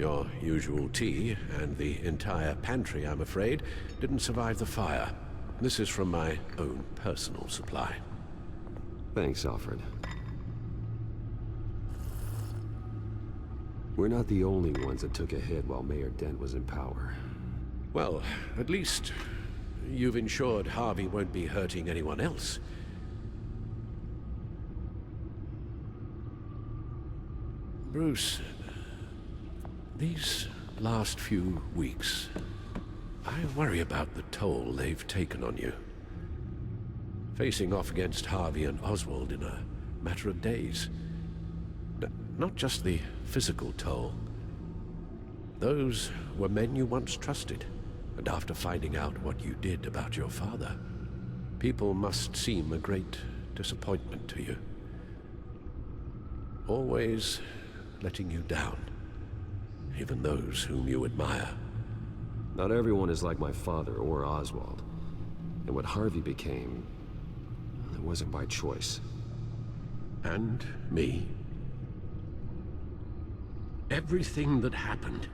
Your usual tea and the entire pantry, I'm afraid, didn't survive the fire. This is from my own personal supply. Thanks, Alfred. We're not the only ones that took a hit while Mayor Dent was in power. Well, at least you've ensured Harvey won't be hurting anyone else. Bruce, these last few weeks, I worry about the toll they've taken on you. Facing off against Harvey and Oswald in a matter of days. Not just the physical toll. Those were men you once trusted, and after finding out what you did about your father, people must seem a great disappointment to you. Always letting you down, even those whom you admire. Not everyone is like my father or Oswald. And what Harvey became, it wasn't by choice. And me. Everything that happened,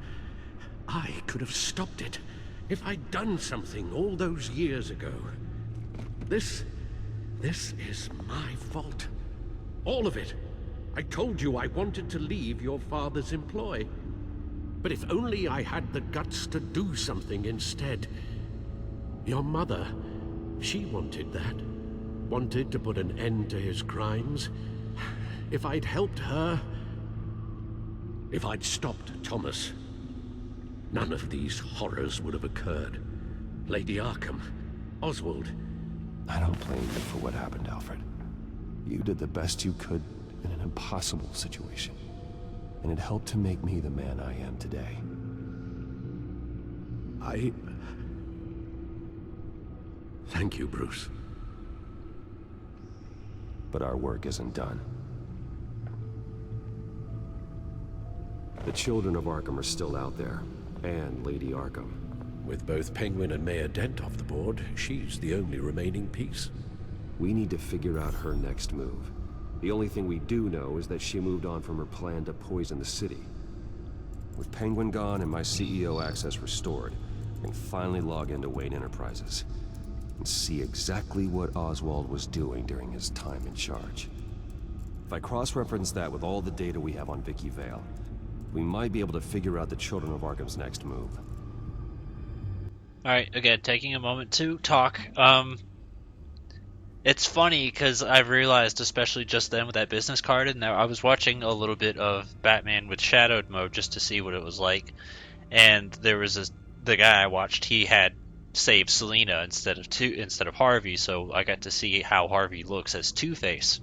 I could have stopped it if I'd done something all those years ago. This is my fault. All of it. I told you I wanted to leave your father's employ. But if only I had the guts to do something instead. Your mother, she wanted that. Wanted to put an end to his crimes. If I'd helped her, if I'd stopped Thomas, none of these horrors would have occurred. Lady Arkham, Oswald. I don't blame you for what happened, Alfred. You did the best you could in an impossible situation. And it helped to make me the man I am today. Thank you, Bruce. But our work isn't done. The children of Arkham are still out there, and Lady Arkham. With both Penguin and Mayor Dent off the board, she's the only remaining piece. We need to figure out her next move. The only thing we do know is that she moved on from her plan to poison the city. With Penguin gone and my CEO access restored, I can finally log into Wayne Enterprises and see exactly what Oswald was doing during his time in charge. If I cross-reference that with all the data we have on Vicky Vale, we might be able to figure out the Children of Arkham's next move. Alright, again, taking a moment to talk. It's funny because I've realized, especially just then with that business card in there, I was watching a little bit of Batman with shadowed mode just to see what it was like. And there was the guy I watched, he had saved Selena instead of Harvey, so I got to see how Harvey looks as Two-Face.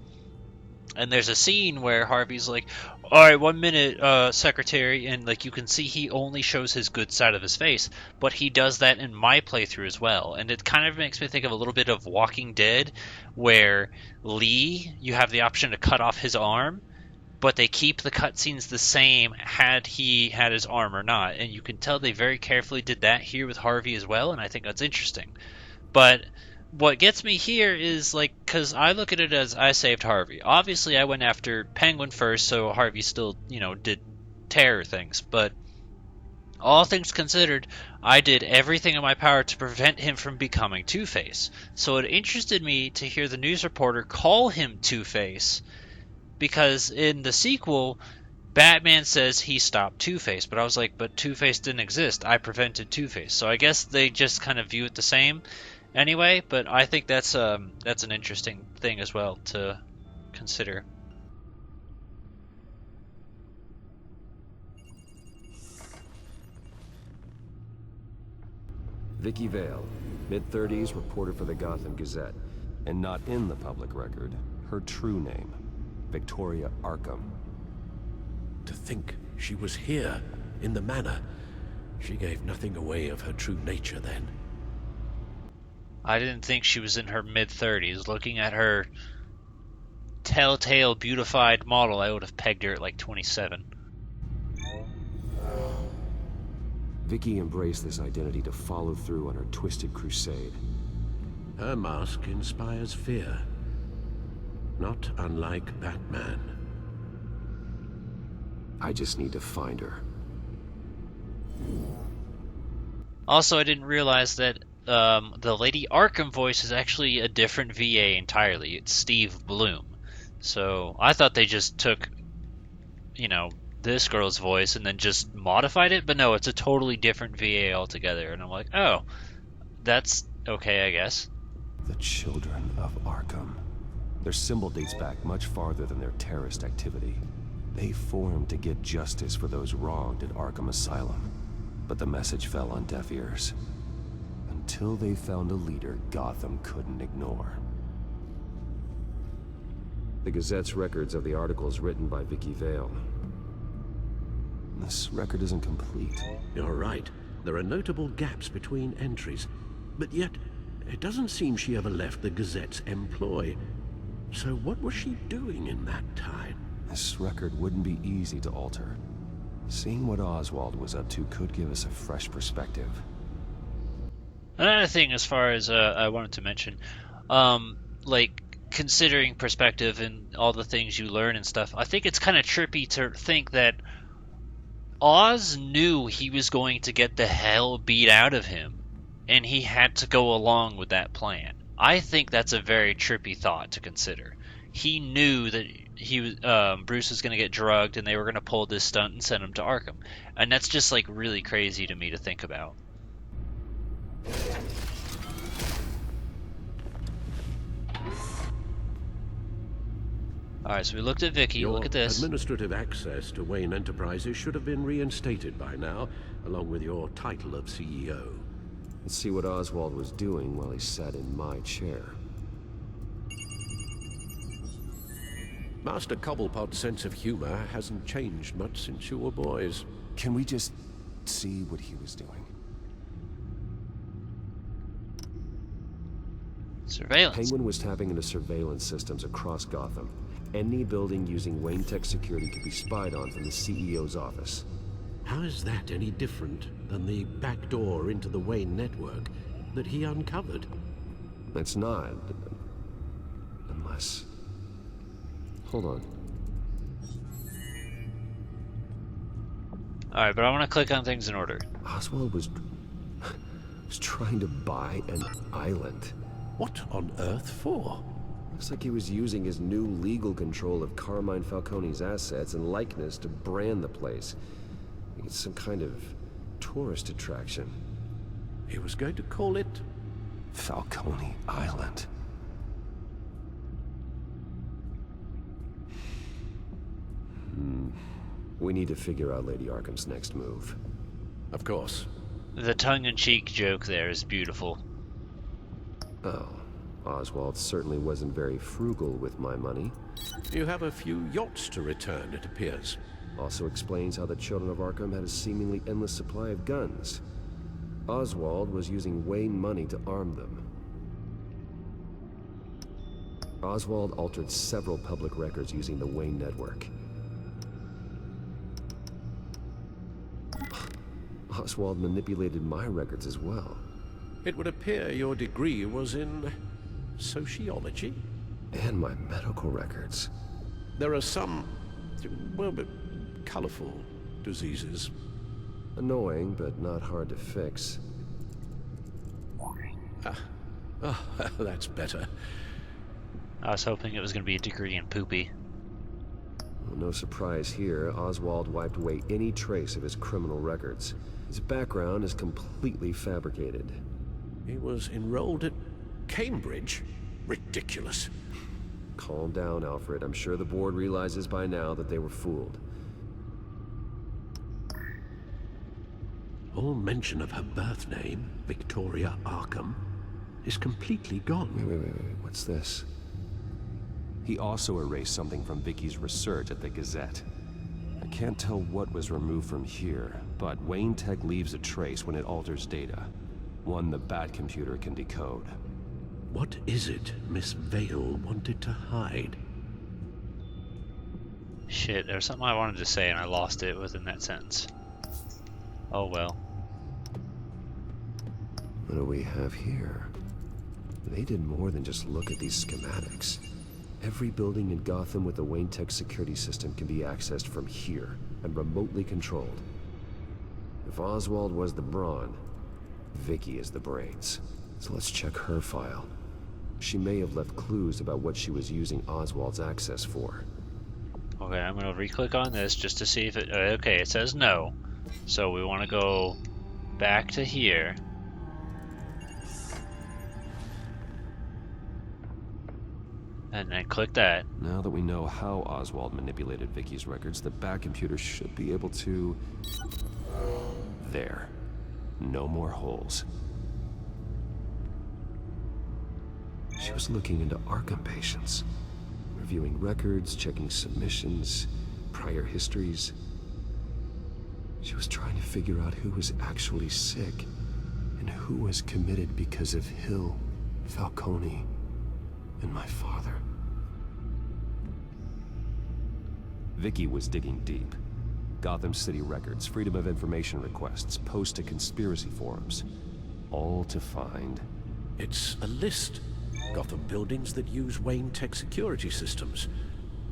And there's a scene where Harvey's like, alright, 1 minute, secretary, and like you can see he only shows his good side of his face, but he does that in my playthrough as well. And it kind of makes me think of a little bit of Walking Dead, where Lee, you have the option to cut off his arm, but they keep the cutscenes the same had he had his arm or not. And you can tell they very carefully did that here with Harvey as well, and I think that's interesting. But what gets me here is, like, because I look at it as I saved Harvey. Obviously, I went after Penguin first, so Harvey still, did terror things. But all things considered, I did everything in my power to prevent him from becoming Two-Face. So it interested me to hear the news reporter call him Two-Face, because in the sequel, Batman says he stopped Two-Face. But I was like, but Two-Face didn't exist. I prevented Two-Face. So I guess they just kind of view it the same. Anyway, but I think that's an interesting thing as well to consider. Vicky Vale, mid-30s, reporter for the Gotham Gazette, and not in the public record, her true name, Victoria Arkham. To think she was here, in the manor. She gave nothing away of her true nature then. I didn't think she was in her mid-30s. Looking at her TellTale beautified model, I would have pegged her at like 27. Vicky embraced this identity to follow through on her twisted crusade. Her mask inspires fear. Not unlike Batman. I just need to find her. Also, I didn't realize that the Lady Arkham voice is actually a different VA entirely. It's Steve Bloom. So I thought they just took, you know, this girl's voice and then just modified it, but no, it's a totally different VA altogether. And I'm like, oh, that's okay, I guess. The Children of Arkham. Their symbol dates back much farther than their terrorist activity. They formed to get justice for those wronged at Arkham Asylum. But the message fell on deaf ears. Until they found a leader Gotham couldn't ignore. The Gazette's records of the articles written by Vicky Vale. This record isn't complete. You're right. There are notable gaps between entries. But yet, it doesn't seem she ever left the Gazette's employ. So what was she doing in that time? This record wouldn't be easy to alter. Seeing what Oswald was up to could give us a fresh perspective. Another thing, as far as I wanted to mention, like considering perspective and all the things you learn and stuff, I think it's kind of trippy to think that Oz knew he was going to get the hell beat out of him, and he had to go along with that plan. I think that's a very trippy thought to consider. He knew that Bruce was going to get drugged, and they were going to pull this stunt and send him to Arkham, and that's just like really crazy to me to think about. Alright, so we looked at Vicki. Your Look at this. administrative access to Wayne Enterprises should have been reinstated by now, along with your title of CEO. Let's see what Oswald was doing while he sat in my chair. Master Cobblepot's sense of humor hasn't changed much since you were boys. Can we just see what he was doing? Surveillance. Penguin was tapping into surveillance systems across Gotham. Any building using Wayne Tech security could be spied on from the CEO's office. How is that any different than the back door into the Wayne network that he uncovered? It's not. Unless... Hold on. Alright, but I want to click on things in order. Oswald was trying to buy an island. What on earth for? Looks like he was using his new legal control of Carmine Falcone's assets and likeness to brand the place. It's some kind of tourist attraction. He was going to call it Falcone Island. We need to figure out Lady Arkham's next move. Of course. The tongue-in-cheek joke there is beautiful. Oh, Oswald certainly wasn't very frugal with my money. You have a few yachts to return, it appears. Also explains how the Children of Arkham had a seemingly endless supply of guns. Oswald was using Wayne money to arm them. Oswald altered several public records using the Wayne network. Oswald manipulated my records as well. It would appear your degree was in sociology. And my medical records. There are some, well, but colorful diseases. Annoying, but not hard to fix. That's better. I was hoping it was going to be a degree in poopy. Well, no surprise here, Oswald wiped away any trace of his criminal records. His background is completely fabricated. He was enrolled at Cambridge? Ridiculous. Calm down, Alfred. I'm sure the board realizes by now that they were fooled. All mention of her birth name, Victoria Arkham, is completely gone. Wait. What's this? He also erased something from Vicky's research at the Gazette. I can't tell what was removed from here, but Wayne Tech leaves a trace when it alters data. One the Bat-computer can decode. What is it Miss Vale wanted to hide? Shit, there was something I wanted to say and I lost it within that sentence. Oh well. What do we have here? They did more than just look at these schematics. Every building in Gotham with the Wayne Tech security system can be accessed from here and remotely controlled. If Oswald was the brawn, Vicki is the brains, so let's check her file. She may have left clues about what she was using Oswald's access for. Okay, I'm gonna re-click on this just to see if it... okay, it says no. So we want to go back to here. And then click that. Now that we know how Oswald manipulated Vicky's records, the back computer should be able to... There. No more holes. She was looking into Arkham patients. Reviewing records, checking submissions, prior histories. She was trying to figure out who was actually sick and who was committed because of Hill, Falcone, and my father. Vicki was digging deep. Gotham City records, Freedom of Information requests, posts to conspiracy forums. All to find... It's a list. Gotham buildings that use Wayne Tech security systems.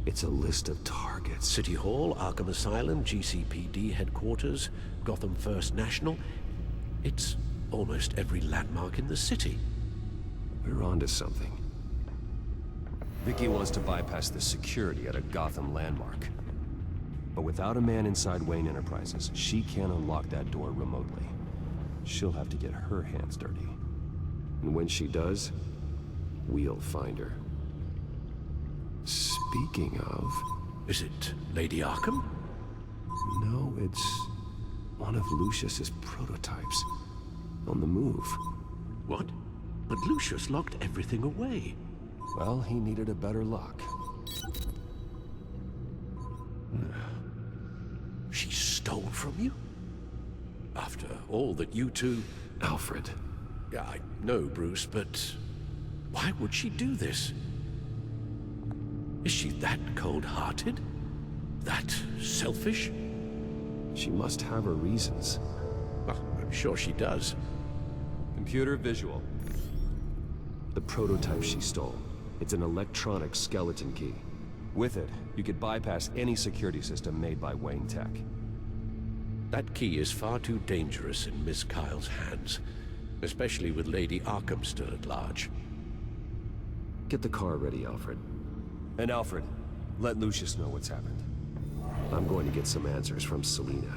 It's a list of targets. City Hall, Arkham Asylum, GCPD headquarters, Gotham First National. It's almost every landmark in the city. We're onto something. Vicki wants to bypass the security at a Gotham landmark. But without a man inside Wayne Enterprises, she can't unlock that door remotely. She'll have to get her hands dirty. And when she does, we'll find her. Speaking of... Is it Lady Arkham? No, it's one of Lucius's prototypes. On the move. What? But Lucius locked everything away. Well, he needed a better lock. She stole from you? After all that you two... Alfred. Yeah, I know, Bruce, but... why would she do this? Is she that cold-hearted? That selfish? She must have her reasons. Well, I'm sure she does. Computer visual. The prototype she stole. It's an electronic skeleton key. With it, you could bypass any security system made by Wayne Tech. That key is far too dangerous in Miss Kyle's hands, especially with Lady Arkham still at large. Get the car ready, Alfred. And Alfred, let Lucius know what's happened. I'm going to get some answers from Selena.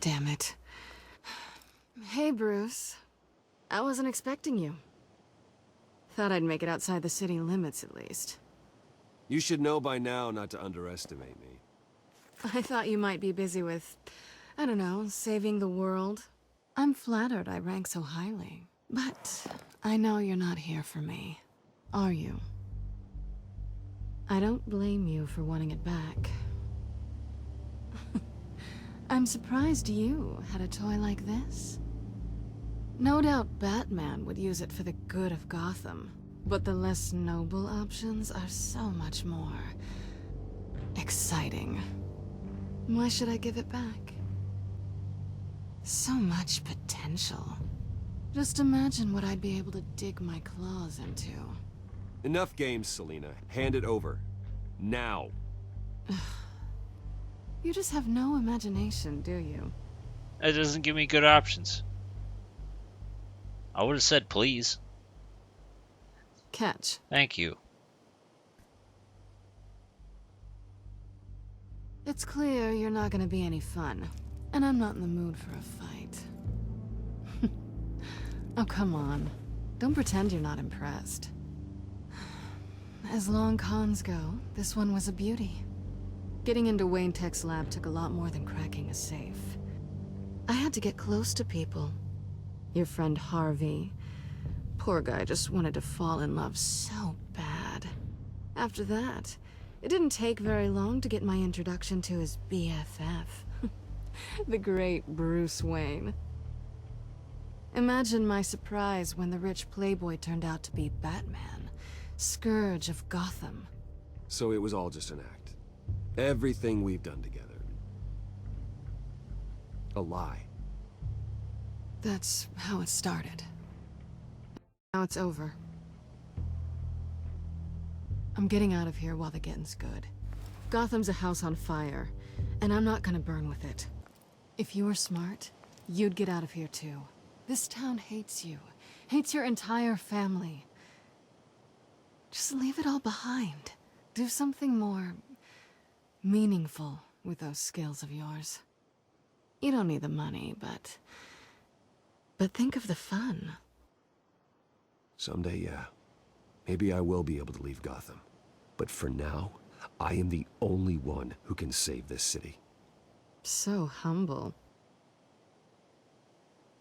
Damn it. Hey, Bruce. I wasn't expecting you. Thought I'd make it outside the city limits, at least. You should know by now not to underestimate me. I thought you might be busy with, I don't know, saving the world. I'm flattered I rank so highly. But I know you're not here for me, are you? I don't blame you for wanting it back. I'm surprised you had a toy like this. No doubt Batman would use it for the good of Gotham, but the less noble options are so much more exciting. Why should I give it back? So much potential. Just imagine what I'd be able to dig my claws into. Enough games, Selena. Hand it over. Now. You just have no imagination, do you? That doesn't give me good options. I would have said please. Catch. Thank you. It's clear you're not gonna be any fun, and I'm not in the mood for a fight. Oh, come on. Don't pretend you're not impressed. As long cons go, this one was a beauty. Getting into Wayne Tech's lab took a lot more than cracking a safe. I had to get close to people. Your friend Harvey. Poor guy just wanted to fall in love so bad. After that, it didn't take very long to get my introduction to his BFF. The great Bruce Wayne. Imagine my surprise when the rich playboy turned out to be Batman, Scourge of Gotham. So it was all just an act. Everything we've done together. A lie. That's how it started. Now it's over. I'm getting out of here while the getting's good. Gotham's a house on fire, and I'm not gonna burn with it. If you were smart, you'd get out of here too. This town hates you. Hates your entire family. Just leave it all behind. Do something more meaningful with those skills of yours. You don't need the money, but think of the fun. Someday, yeah. Maybe I will be able to leave Gotham. But for now, I am the only one who can save this city. So humble.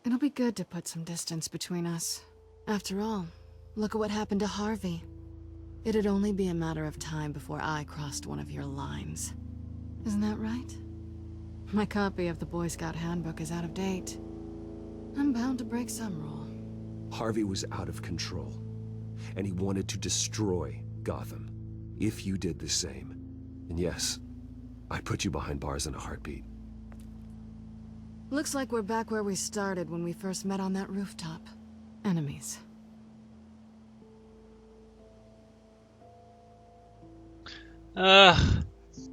It'll be good to put some distance between us. After all, look at what happened to Harvey. It'd only be a matter of time before I crossed one of your lines. Isn't that right? My copy of the Boy Scout handbook is out of date. I'm bound to break some rule. Harvey was out of control, and he wanted to destroy Gotham. If you did the same, and yes, I'd put you behind bars in a heartbeat. Looks like we're back where we started when we first met on that rooftop. Enemies.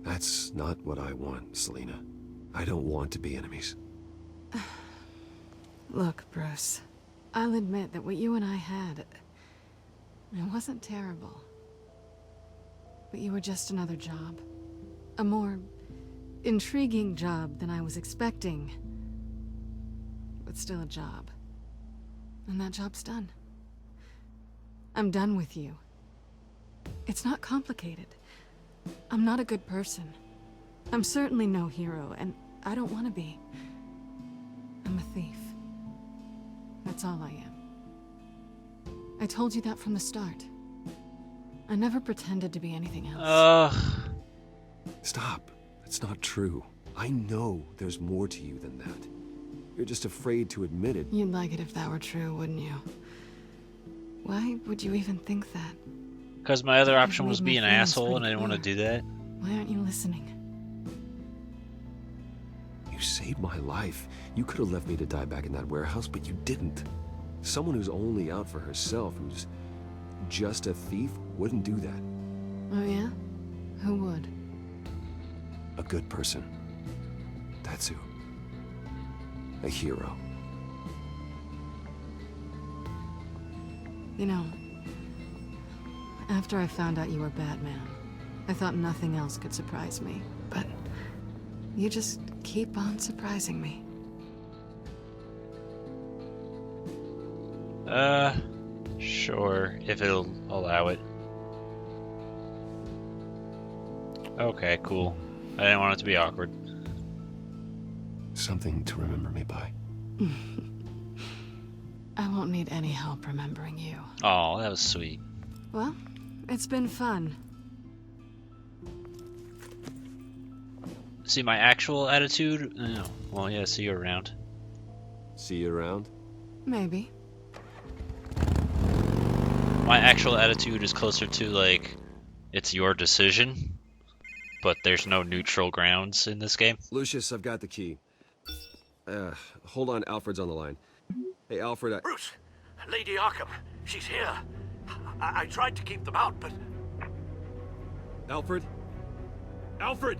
That's not what I want, Selena. I don't want to be enemies. Look, Bruce. I'll admit that what you and I had, it wasn't terrible. But you were just another job. A more intriguing job than I was expecting. But still a job. And that job's done. I'm done with you. It's not complicated. I'm not a good person. I'm certainly no hero, and I don't want to be. I'm a thief. That's all I am. I told you that from the start. I never pretended to be anything else. Stop. That's not true. I know there's more to you than that. You're just afraid to admit it. You'd like it if that were true, wouldn't you? Why would you even think that? Because my other option You've was made be my an feelings asshole, and I pretty didn't want to clear. do that. Why aren't you listening? You saved my life. You could have left me to die back in that warehouse, but you didn't. Someone who's only out for herself, who's just a thief, wouldn't do that. Oh yeah? Who would? A good person. That's who. A hero. You know, after I found out you were Batman, I thought nothing else could surprise me. But you just keep on surprising me. Sure, if it'll allow it. Okay, cool. I didn't want it to be awkward. Something to remember me by. I won't need any help remembering you. Oh, that was sweet. Well, it's been fun. See, my actual attitude? Oh, well, yeah, see you around. See you around? Maybe. My actual attitude is closer to, like, it's your decision, but there's no neutral grounds in this game. Lucius, I've got the key. Hold on, Alfred's on the line. Hey, Alfred, Bruce, Lady Arkham, she's here. I tried to keep them out, but... Alfred? Alfred!